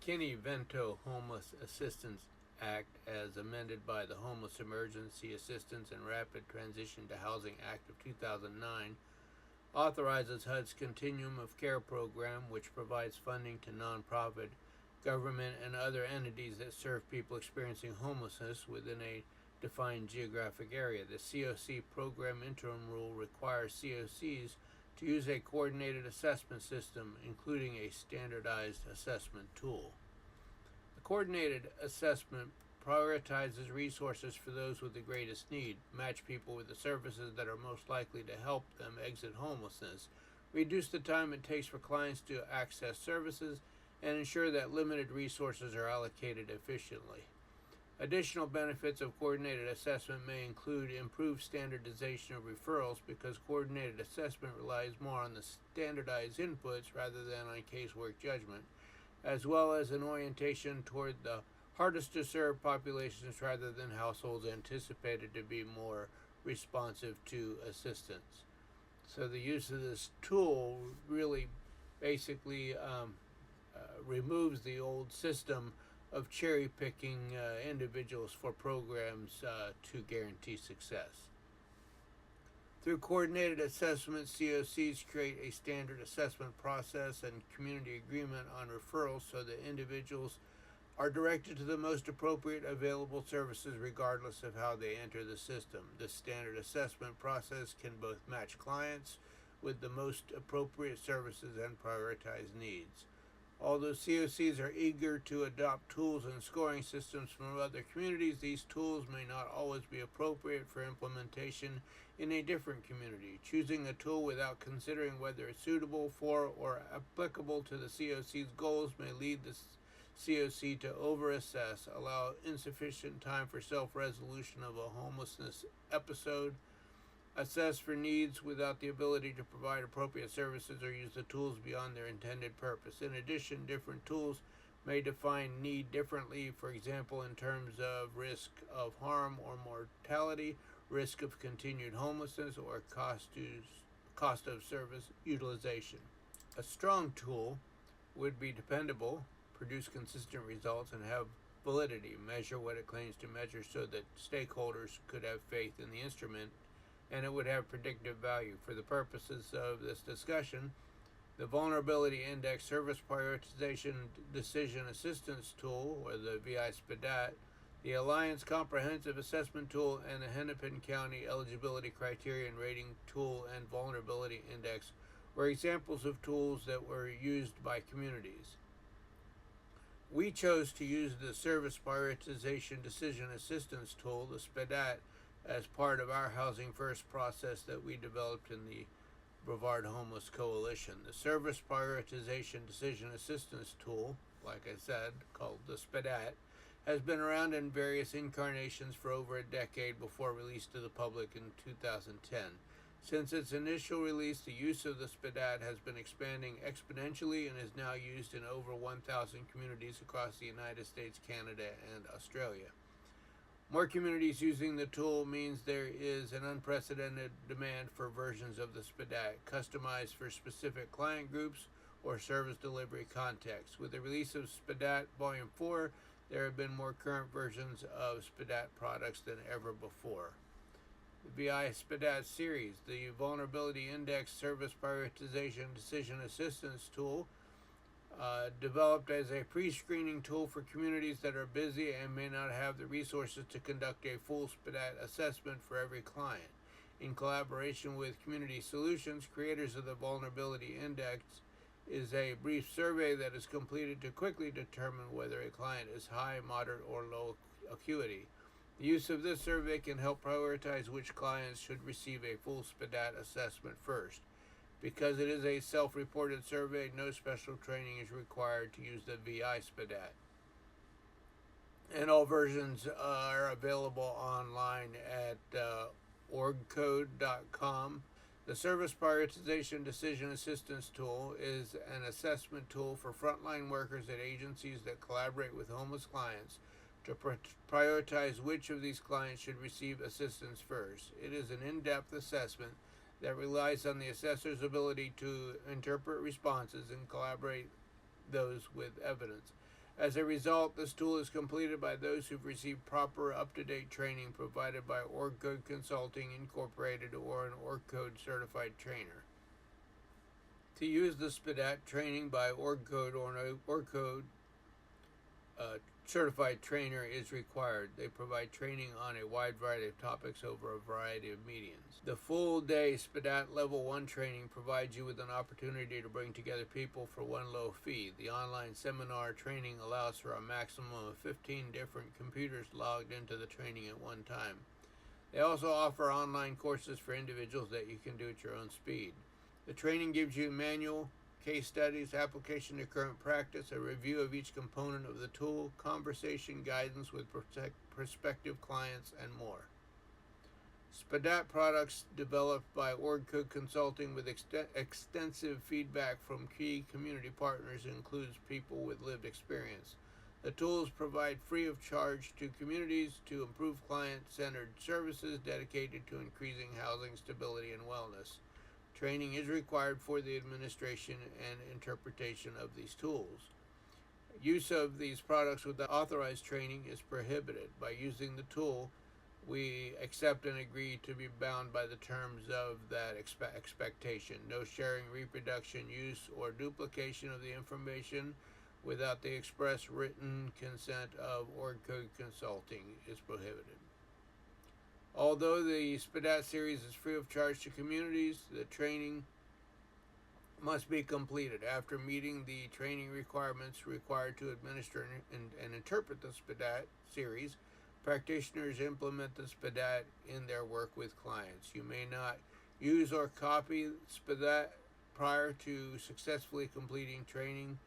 McKinney Vento Homeless Assistance Act, as amended by the Homeless Emergency Assistance and Rapid Transition to Housing Act of 2009, authorizes HUD's Continuum of Care program, which provides funding to nonprofit, government, and other entities that serve people experiencing homelessness within a defined geographic area. The COC program interim rule requires COCs to use a coordinated assessment system, including a standardized assessment tool. The coordinated assessment prioritizes resources for those with the greatest need, match people with the services that are most likely to help them exit homelessness, reduce the time it takes for clients to access services, and ensure that limited resources are allocated efficiently. Additional benefits of coordinated assessment may include improved standardization of referrals because coordinated assessment relies more on the standardized inputs rather than on casework judgment, as well as an orientation toward the hardest to serve populations rather than households anticipated to be more responsive to assistance. So the use of this tool really basically removes the old system of cherry picking individuals for programs to guarantee success. Through coordinated assessment, COCs create a standard assessment process and community agreement on referrals so that individuals are directed to the most appropriate available services regardless of how they enter the system. This standard assessment process can both match clients with the most appropriate services and prioritize needs. Although COCs are eager to adopt tools and scoring systems from other communities, these tools may not always be appropriate for implementation in a different community. Choosing a tool without considering whether it's suitable for or applicable to the COC's goals may lead the COC to overassess, allow insufficient time for self-resolution of a homelessness episode, assess for needs without the ability to provide appropriate services, or use the tools beyond their intended purpose. In addition, different tools may define need differently, for example, in terms of risk of harm or mortality, risk of continued homelessness, or cost of service utilization. A strong tool would be dependable, produce consistent results, and have validity, measure what it claims to measure so that stakeholders could have faith in the instrument, and it would have predictive value. For the purposes of this discussion, the Vulnerability Index Service Prioritization Decision Assistance Tool, or the VI-SPDAT, the Alliance Comprehensive Assessment Tool, and the Hennepin County Eligibility Criteria and Rating Tool and Vulnerability Index were examples of tools that were used by communities. We chose to use the Service Prioritization Decision Assistance Tool, the SPDAT, as part of our Housing First process that we developed in the Brevard Homeless Coalition. The Service Prioritization Decision Assistance Tool, like I said, called the SPDAT, has been around in various incarnations for over a decade before release to the public in 2010. Since its initial release, the use of the SPDAT has been expanding exponentially and is now used in over 1,000 communities across the United States, Canada, and Australia. More communities using the tool means there is an unprecedented demand for versions of the SPDAT, customized for specific client groups or service delivery contexts. With the release of SPDAT Volume 4, there have been more current versions of SPDAT products than ever before. The VI-SPDAT series, the Vulnerability Index Service Prioritization Decision Assistance Tool, developed as a pre-screening tool for communities that are busy and may not have the resources to conduct a full SPDAT assessment for every client. In collaboration with Community Solutions, creators of the Vulnerability Index, is a brief survey that is completed to quickly determine whether a client is high, moderate, or low acuity. The use of this survey can help prioritize which clients should receive a full SPDAT assessment first. Because it is a self-reported survey, no special training is required to use the VI-SPDAT. And all versions are available online at orgcode.com. The Service Prioritization Decision Assistance Tool is an assessment tool for frontline workers at agencies that collaborate with homeless clients to prioritize which of these clients should receive assistance first. It is an in-depth assessment that relies on the assessor's ability to interpret responses and collaborate those with evidence. As a result, this tool is completed by those who've received proper up-to-date training provided by OrgCode Consulting Incorporated or an OrgCode certified trainer. To use the SPDAT training by OrgCode or an OrgCode certified trainer is required. They provide training on a wide variety of topics over a variety of mediums. The full day SPDAT Level 1 training provides you with an opportunity to bring together people for one low fee. The online seminar training allows for a maximum of 15 different computers logged into the training at one time. They also offer online courses for individuals that you can do at your own speed. The training gives you a manual, case studies, application to current practice, a review of each component of the tool, conversation guidance with prospective clients, and more. SPDAT products developed by OrgCode Consulting with extensive feedback from key community partners includes people with lived experience. The tools provide free of charge to communities to improve client-centered services dedicated to increasing housing stability and wellness. Training is required for the administration and interpretation of these tools. Use of these products without authorized training is prohibited. By using the tool, we accept and agree to be bound by the terms of that expectation. No sharing, reproduction, use, or duplication of the information without the express written consent of OrgCode Consulting is prohibited. Although the SPDAT series is free of charge to communities, the training must be completed. After meeting the training requirements required to administer and interpret the SPDAT series, practitioners implement the SPDAT in their work with clients. You may not use or copy SPDAT prior to successfully completing training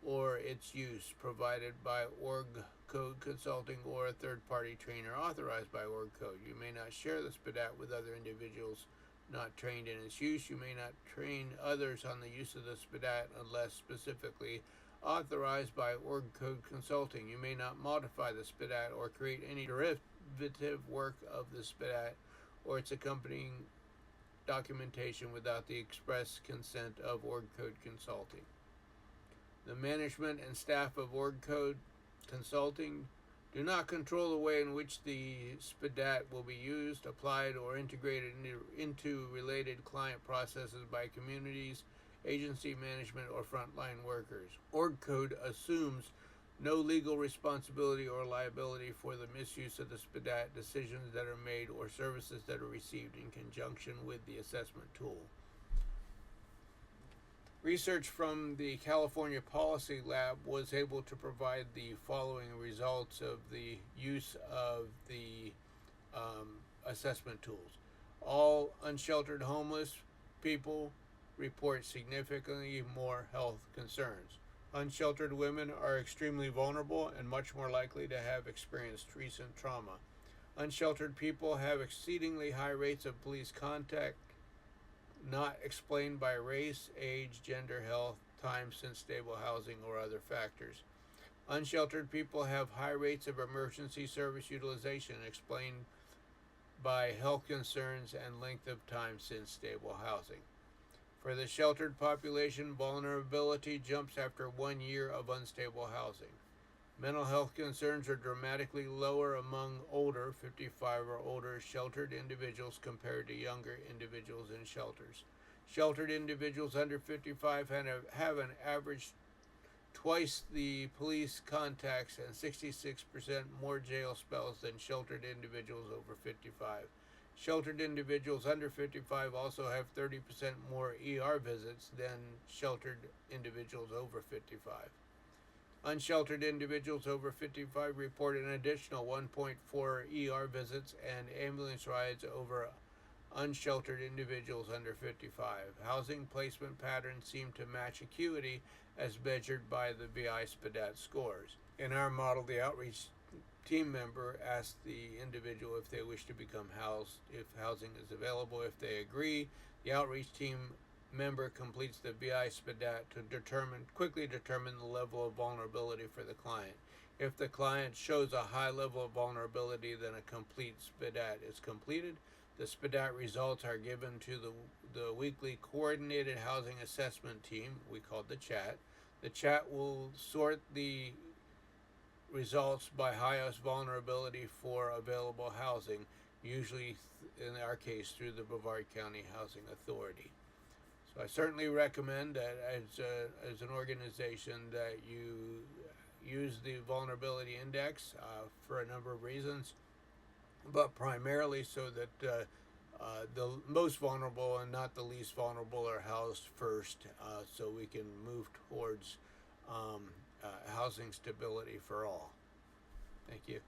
or its use provided by OrgCode Consulting or a third-party trainer authorized by OrgCode. You may not share the SPDAT with other individuals not trained in its use. You may not train others on the use of the SPDAT unless specifically authorized by OrgCode Consulting. You may not modify the SPDAT or create any derivative work of the SPDAT or its accompanying documentation without the express consent of OrgCode Consulting. The management and staff of OrgCode Consulting do not control the way in which the SPDAT will be used, applied, or integrated into related client processes by communities, agency management, or frontline workers. OrgCode assumes no legal responsibility or liability for the misuse of the SPDAT, decisions that are made, or services that are received in conjunction with the assessment tool. Research from the California Policy Lab was able to provide the following results of the use of the assessment tools. All unsheltered homeless people report significantly more health concerns. Unsheltered women are extremely vulnerable and much more likely to have experienced recent trauma. Unsheltered people have exceedingly high rates of police contact, not explained by race, age, gender, health, time since stable housing, or other factors. Unsheltered people have high rates of emergency service utilization explained by health concerns and length of time since stable housing. For the sheltered population, vulnerability jumps after 1 year of unstable housing. Mental health concerns are dramatically lower among older, 55 or older, sheltered individuals compared to younger individuals in shelters. Sheltered individuals under 55 have an average twice the police contacts and 66% more jail spells than sheltered individuals over 55. Sheltered individuals under 55 also have 30% more ER visits than sheltered individuals over 55. Unsheltered individuals over 55 report an additional 1.4 ER visits and ambulance rides over unsheltered individuals under 55. Housing placement patterns seem to match acuity as measured by the VI SPDAT scores. In our model, the outreach team member asks the individual if they wish to become housed, if housing is available. If they agree, the outreach team member completes the VI SPDAT to quickly determine the level of vulnerability for the client. If the client shows a high level of vulnerability, then a complete SPDAT is completed. The SPDAT results are given to the weekly coordinated housing assessment team, we call the chat. The chat will sort the results by highest vulnerability for available housing, usually in our case through the Brevard County Housing Authority. So I certainly recommend that as an organization that you use the vulnerability index for a number of reasons, but primarily so that the most vulnerable and not the least vulnerable are housed first, so we can move towards housing stability for all. Thank you.